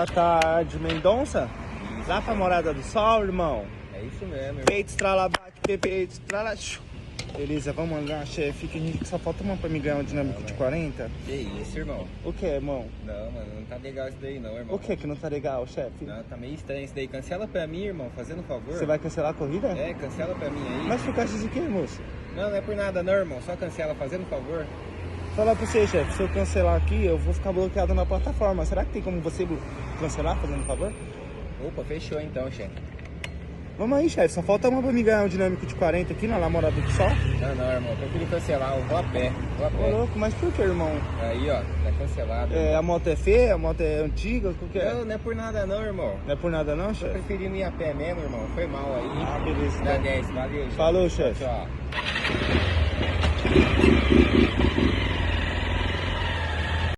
Boa tarde, Mendonça. Lá pra Morada do Sol, irmão. É isso mesmo, irmão. Peito, estrala, bate, peito, estrala. Beleza, vamos andar, chefe. Que a gente só falta uma pra me ganhar um dinâmico de 40. Que isso, irmão? O que, irmão? Não, mano, não tá legal isso daí não, irmão. O que não tá legal, chefe? Não, tá meio estranho isso daí. Cancela pra mim, irmão, fazendo um favor. Você vai cancelar a corrida? É, cancela pra mim aí. Mas por causa de quê, moço? Não, não é por nada não, irmão. Só cancela, fazendo um favor. Falar pra você, chefe, se eu cancelar aqui, eu vou ficar bloqueado na plataforma. Será que tem como você cancelar, fazendo um favor? Opa, fechou então, chefe. Vamos aí, chefe. Só falta uma pra me ganhar um dinâmico de 40 aqui na Morada do Sol. Não, irmão. Eu prefiro cancelar. Eu vou a pé. Ô, louco, mas por que, irmão? Aí, ó. Tá cancelado. É, a moto é feia? A moto é antiga? O que é? Não, não é por nada não, irmão. Não é por nada não, Tô chefe? preferindo ir a pé mesmo, irmão. Foi mal aí. Ah, beleza. Dá Então. 10. Valeu, chefe. Falou, chefe. Tchau.